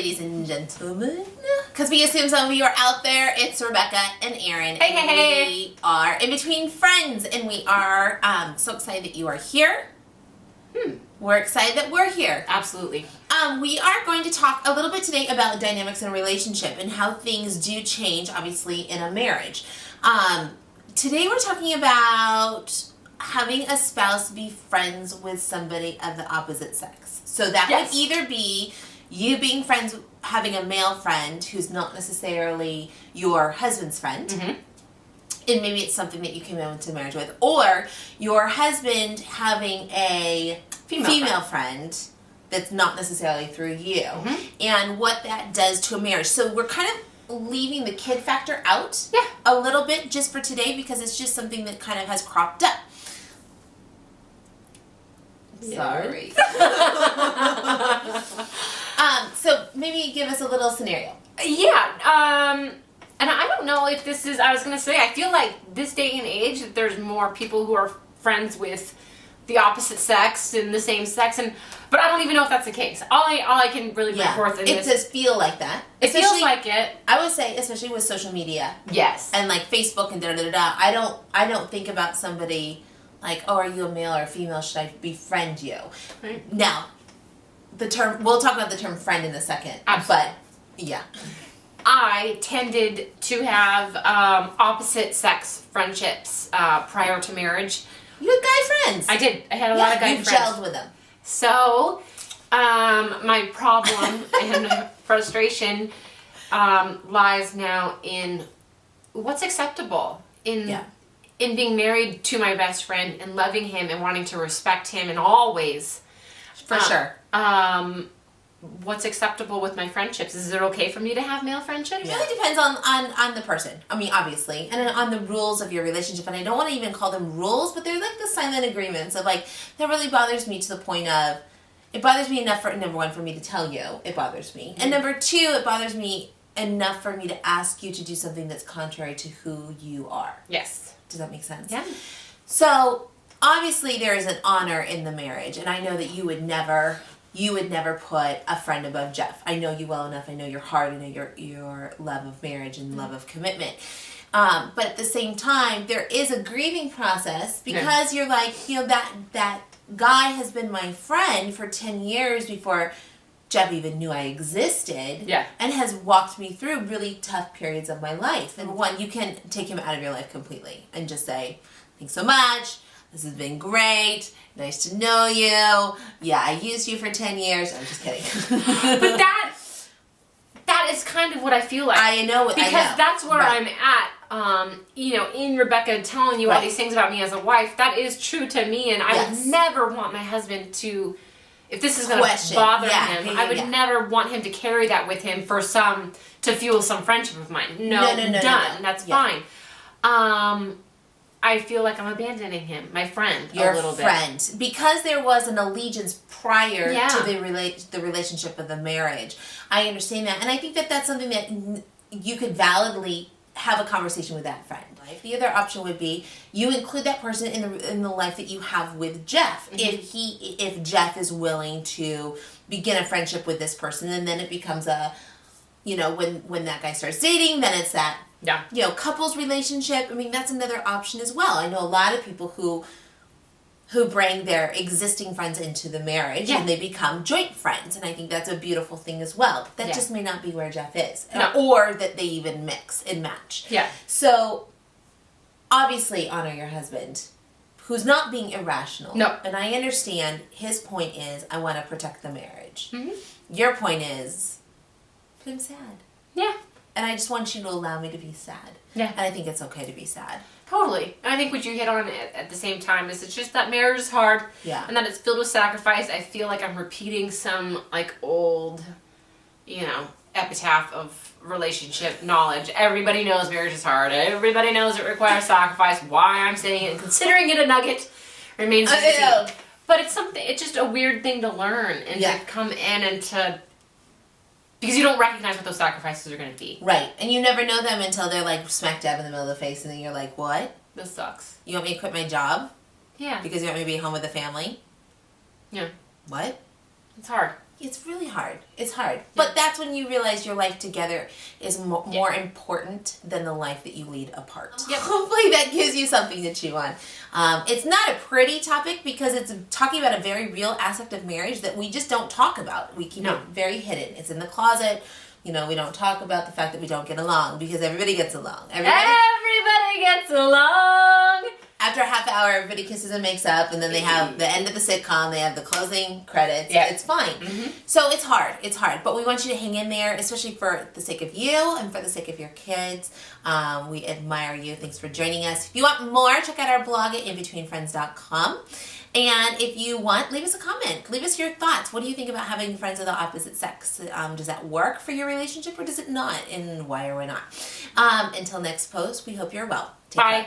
ladies and gentlemen, because we assume some of you are out there. It's Rebecca and Erin. Hey, and hey, we are in between friends, and we are so excited that you are here. We're excited that we're here. Absolutely. We are going to talk a little bit today about dynamics in a relationship and how things do change, obviously, in a marriage. Today we're talking about having a spouse be friends with somebody of the opposite sex. So that Yes. would either be you being friends, having a male friend who's not necessarily your husband's friend. Mm-hmm. And maybe it's something that you came into marriage with. Or your husband having a female friend that's not necessarily through you. Mm-hmm. And what that does to a marriage. So we're kind of leaving the kid factor out Yeah. a little bit just for today because it's just something that kind of has cropped up. Sorry. So maybe give us a little scenario. Yeah. And I don't know if this is, I was going to say, I feel like this day and age that there's more people who are friends with the opposite sex and the same sex, but I don't even know if that's the case. All I can really bring forth in it does feel like that. It feels like it. I would say, especially with social media. Yes. And like Facebook and da-da-da-da. I don't think about somebody like, oh, are you a male or a female? Should I befriend you? Right. Now, we'll talk about the term friend in a second. Absolutely. But, yeah. I tended to have opposite sex friendships prior to marriage. You had guy friends. I did. I had a lot of guy you friends. gelled with them. So, my problem and frustration lies now in what's acceptable in being married to my best friend and loving him and wanting to respect him in all ways. For sure. What's acceptable with my friendships? Is it okay for me to have male friendships? It really depends on the person. I mean, obviously. And on the rules of your relationship. And I don't want to even call them rules, but they're like the silent agreements of like, that really bothers me to the point of, it bothers me enough for, number one, for me to tell you it bothers me. Mm-hmm. And number two, it bothers me enough for me to ask you to do something that's contrary to who you are. Yes. Does that make sense? Yeah. So, obviously there is an honor in the marriage. And I know that you would never put a friend above Jeff. I know you well enough. I know your heart. I know your love of marriage and love of commitment. But at the same time, there is a grieving process because you're like, you know, that guy has been my friend for 10 years before Jeff even knew I existed. Yeah. And has walked me through really tough periods of my life. And one, you can take him out of your life completely and just say, thanks so much. This has been great. Nice to know you. Yeah, I used you for 10 years. I'm just kidding. But that is kind of what I feel like. I know. Because that's where I'm at. In Rebecca telling you all these things about me as a wife, that is true to me. And I would never want my husband to, if this is going to bother him, I would never want him to carry that with him to fuel some friendship of mine. No, done. No. That's fine. I feel like I'm abandoning him, my friend, a little bit. Your friend. Because there was an allegiance prior to the relationship of the marriage. I understand that. And I think that that's something that you could validly have a conversation with that friend. The other option would be you include that person in the life that you have with Jeff. Mm-hmm. If Jeff is willing to begin a friendship with this person, and then it becomes when that guy starts dating, then it's that couples relationship. I mean, that's another option as well. I know a lot of people who bring their existing friends into the marriage and they become joint friends, and I think that's a beautiful thing as well. But that just may not be where Jeff is, or that they even mix and match. Yeah. So obviously, honor your husband, who's not being irrational. No. And I understand his point is, I want to protect the marriage. Mm-hmm. Your point is, but I'm sad. Yeah. And I just want you to allow me to be sad. Yeah. And I think it's okay to be sad. Totally. And I think what you hit on at the same time is it's just that marriage is hard. Yeah. And that it's filled with sacrifice. I feel like I'm repeating some old, epitaph of relationship knowledge. Everybody knows marriage is hard. Everybody knows it requires sacrifice. Why I'm saying it and considering it a nugget remains to be seen. But it's just a weird thing to learn and to come in and to, because you don't recognize what those sacrifices are going to be. Right. And you never know them until they're like smack dab in the middle of the face, and then you're like, what? This sucks. You want me to quit my job? Yeah. Because you want me to be home with the family? Yeah. What? It's hard. It's really hard. It's hard. But that's when you realize your life together is more important than the life that you lead apart. Hopefully that gives you something to chew on. It's not a pretty topic because it's talking about a very real aspect of marriage that we just don't talk about. We keep it very hidden. It's in the closet. You know, we don't talk about the fact that we don't get along because everybody gets along. Everybody gets along. After a half hour, everybody kisses and makes up, and then they have the end of the sitcom. They have the closing credits. Yeah. It's fine. So it's hard. It's hard. But we want you to hang in there, especially for the sake of you and for the sake of your kids. We admire you. Thanks for joining us. If you want more, check out our blog at inbetweenfriends.com. And if you want, leave us a comment. Leave us your thoughts. What do you think about having friends of the opposite sex? Does that work for your relationship or does it not? And why or why not? Until next post, we hope you're well. Take care.